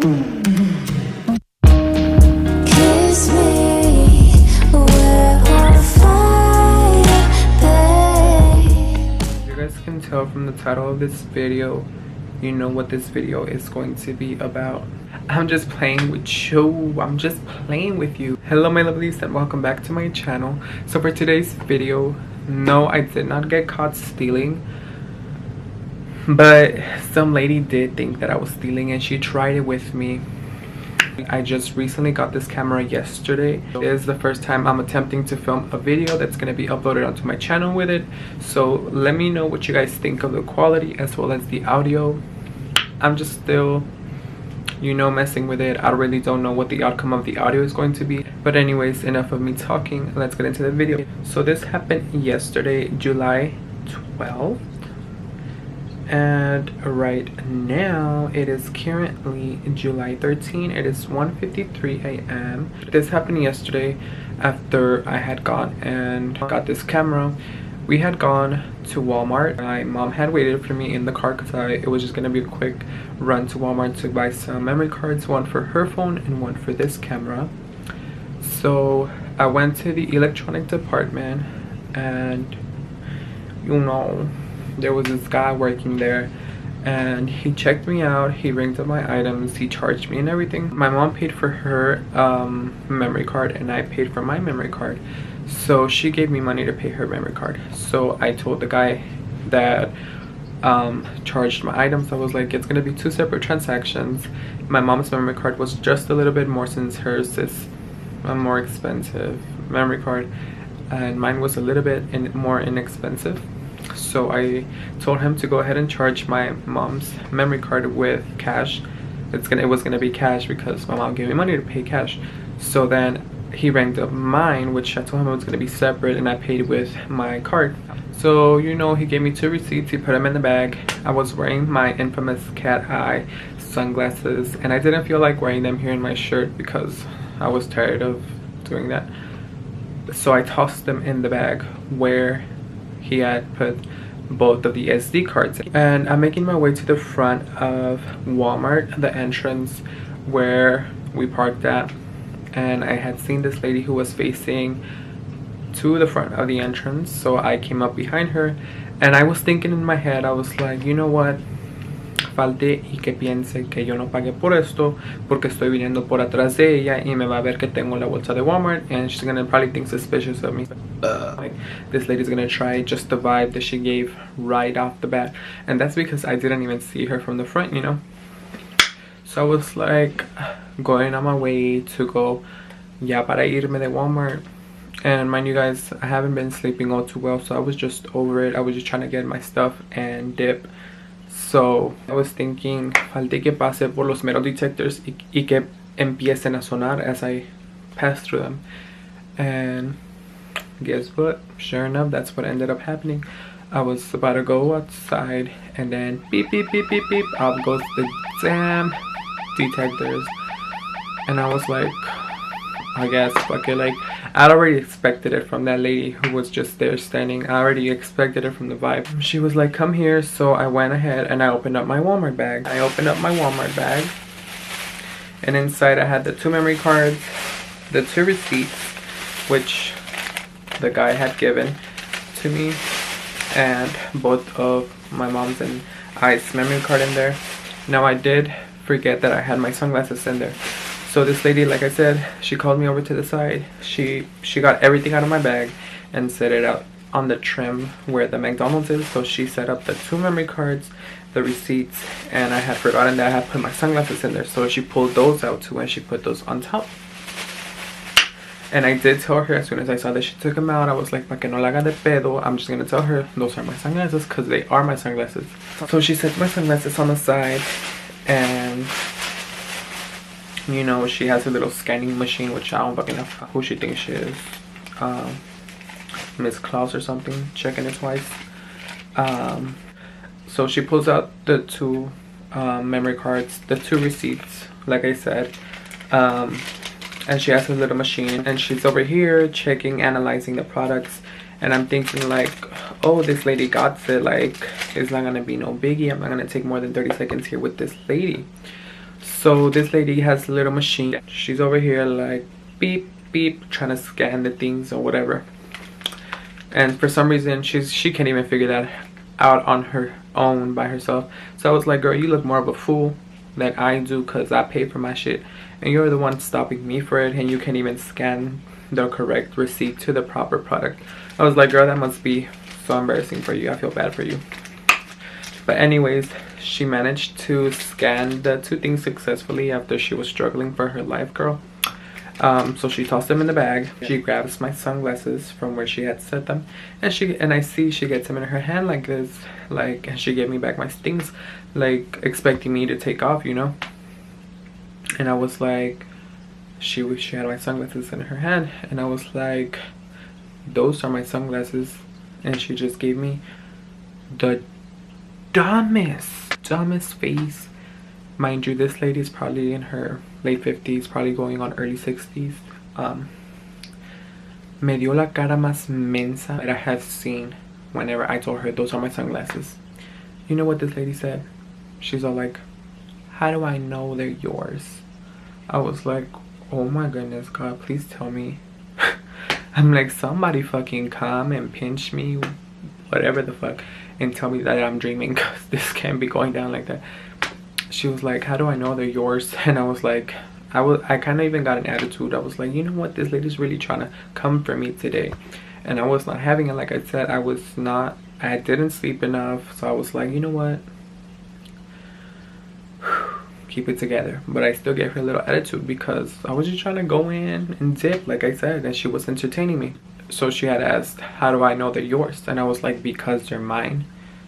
Kiss me, we're on fire, babe. You guys can tell from the title of this video, you know what this video is going to be about. I'm just playing with you. I'm just playing with you. Hello my lovelies and welcome back to my channel. So for today's video, no, I did not get caught stealing, but some lady did think that I was stealing and she tried it with me. I just recently got this camera yesterday. It is the first time I'm attempting to film a video that's going to be uploaded onto my channel with it. So let me know what you guys think of the quality as well as the audio. I'm just still, you know, messing with it. I really don't know what the outcome of the audio is going to be. But anyways, enough of me talking. Let's get into the video. So this happened yesterday, July 12th. And right now it is currently July 13th. It is 1:53 a.m. This happened yesterday after I had gone and got this camera. We had gone to Walmart. My mom had waited for me in the car because it was just gonna be a quick run to Walmart to buy some memory cards, one for her phone and one for this camera. So I went to the electronic department and you know, there was this guy working there and he checked me out. He ringed up my items, he charged me and everything. My mom paid for her memory card and I paid for my memory card. So she gave me money to pay her memory card. So I told the guy that charged my items, I was like, it's gonna be two separate transactions. My mom's memory card was just a little bit more since hers is a more expensive memory card and mine was a little bit more inexpensive. So I told him to go ahead and charge my mom's memory card with cash. It was gonna be cash because my mom gave me money to pay cash. So then he rang up mine, which I told him it was gonna be separate, and I paid with my card. So you know, he gave me two receipts. He put them in the bag. I was wearing my infamous cat eye sunglasses, and I didn't feel like wearing them here in my shirt because I was tired of doing that. So I tossed them in the bag where he had put both of the SD cards. And I'm making my way to the front of Walmart, the entrance where we parked at. And I had seen this lady who was facing to the front of the entrance. So I came up behind her and I was thinking in my head, I was like, you know what? Falte y que piense que yo no pagué por esto porque estoy viniendo por atrás de ella y me va a ver que tengo la bolsa de Walmart and she's gonna probably think suspicious of me. Like, this lady's gonna try just the vibe that she gave right off the bat, and that's because I didn't even see her from the front, you know. So I was like going on my way to go ya para irme de Walmart. And mind you guys, I haven't been sleeping all too well, so I was just over it. I was just trying to get my stuff and dip. So I was thinking, falte que pase por los metal detectors y que empiecen a sonar as I pass through them. And guess what? Sure enough, that's what ended up happening. I was about to go outside and then beep beep beep beep beep, out goes the damn detectors. And I was like, I guess okay, like I'd already expected it from that lady who was just there standing. I already expected it from the vibe. She was like, come here. So I went ahead and I opened up my Walmart bag. And inside I had the two memory cards, the two receipts which the guy had given to me, and both of my mom's and I's memory card in there. Now I did forget that I had my sunglasses in there. So this lady, like I said, she called me over to the side. She got everything out of my bag and set it out on the trim where the McDonald's is. So she set up the two memory cards, the receipts, and I had forgotten that I had put my sunglasses in there. So she pulled those out too and she put those on top. And I did tell her as soon as I saw that she took them out, I was like, pa que no la haga de pedo, I'm just gonna tell her those are my sunglasses because they are my sunglasses. So she set my sunglasses on the side, and you know, she has a little scanning machine, which I don't fucking know who she thinks she is. Miss Claus or something, checking it twice. So she pulls out the two memory cards, the two receipts, like I said. And she has a little machine and she's over here checking, analyzing the products. And I'm thinking like, oh, this lady got it, like it's not gonna be no biggie. I'm not gonna take more than 30 seconds here with this lady. So this lady has a little machine. She's over here like beep beep trying to scan the things or whatever. And for some reason she can't even figure that out on her own by herself. So I was like, girl, you look more of a fool than I do, because I pay for my shit and you're the one stopping me for it, and you can't even scan the correct receipt to the proper product. I was like, girl, that must be so embarrassing for you. I feel bad for you. But anyways, she managed to scan the 2 things successfully after she was struggling for her life, girl. So she tossed them in the bag. She grabs my sunglasses from where she had set them, and I see she gets them in her hand like this, like, and she gave me back my things, like expecting me to take off, you know. And I was like, she had my sunglasses in her hand, and I was like, those are my sunglasses. And she just gave me the dumbest face. Mind you, this lady is probably in her late 50s, probably going on early 60s. Me dio la cara más mensa that I have seen whenever I told her those are my sunglasses. You know what this lady said? She's all like, how do I know they're yours? I was like, oh my goodness, God, please tell me. I'm like, somebody fucking come and pinch me, whatever the fuck, and tell me that I'm dreaming, because this can't be going down like that. She was like, how do I know they're yours? And I was like, I kind of even got an attitude. I was like, you know what, this lady's really trying to come for me today. And I was not having it. Like I said, I didn't sleep enough. So I was like, you know what, keep it together. But I still gave her a little attitude, because I was just trying to go in and dip, like I said, and she was entertaining me. So she had asked, how do I know they're yours? And I was like, because they're mine.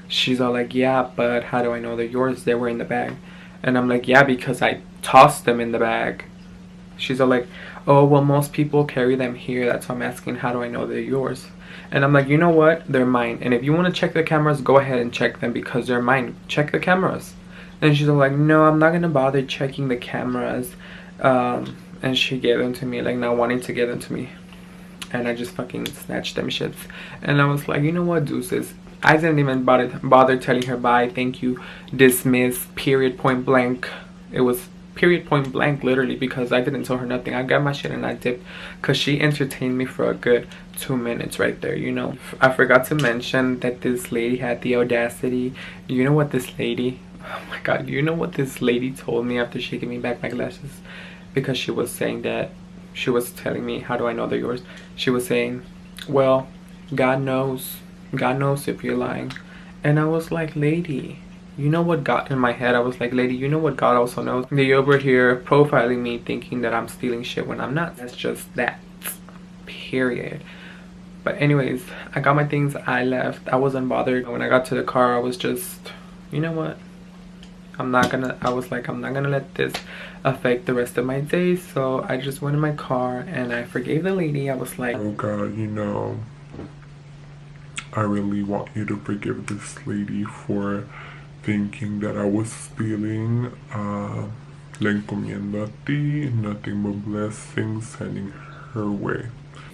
She's all like, yeah, but how do I know they're yours? They were in the bag. And I'm like, yeah, because I tossed them in the bag. She's all like, oh, well, most people carry them here. That's why I'm asking, how do I know they're yours? And I'm like, you know what? They're mine. And if you want to check the cameras, go ahead and check them, because they're mine. Check the cameras. And she's all like, no, I'm not going to bother checking the cameras. And she gave them to me, like, not wanting to give them to me. And I just fucking snatched them shits. And I was like, you know what, deuces. I didn't even bother telling her bye, thank you, dismiss, period, point blank. It was period, point blank, literally, because I didn't tell her nothing. I got my shit and I dipped, because she entertained me for a good 2 minutes right there, you know. I forgot to mention that this lady had the audacity. You know what this lady, oh my god, you know what this lady told me after she gave me back my glasses? Because she was saying that, she was telling me, how do I know they're yours? She was saying, well, God knows if you're lying. And I was like, lady, you know what God, in my head I was like, lady, you know what God also knows? They're over here profiling me, thinking that I'm stealing shit when I'm not. That's just that, period. But anyways, I got my things, I left. I wasn't bothered. When I got to the car, I was just, you know what, I was like, I'm not gonna let this affect the rest of my day. So I just went in my car and I forgave the lady. I was like, oh God, you know, I really want you to forgive this lady for thinking that I was stealing. Le encomiendo a ti, nothing but blessings heading her way.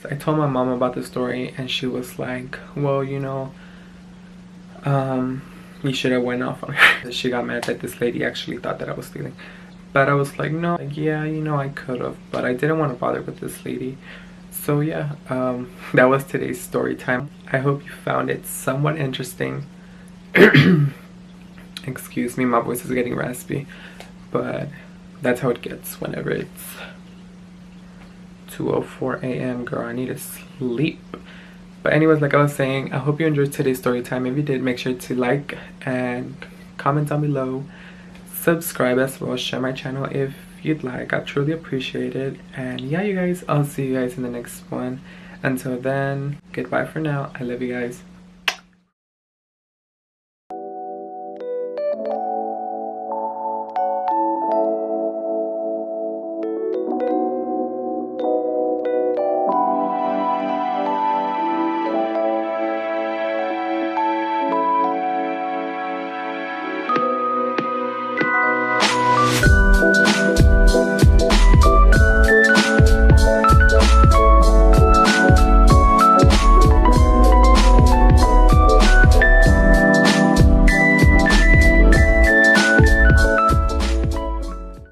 I told my mom about the story and she was like, well, you know, you should have went off on her. She got mad that this lady actually thought that I was stealing. But I was like, no, like, yeah, you know, I could have, but I didn't want to bother with this lady. So yeah, that was today's story time. I hope you found it somewhat interesting. Excuse me, my voice is getting raspy, but that's how it gets whenever it's 2:04 a.m. girl, I need to sleep. But anyways, like I was saying, I hope you enjoyed today's story time. If you did, make sure to like and comment down below, subscribe as well, share my channel if you'd like. I truly appreciate it. And yeah, you guys, I'll see you guys in the next one. Until then, goodbye for now. I love you guys.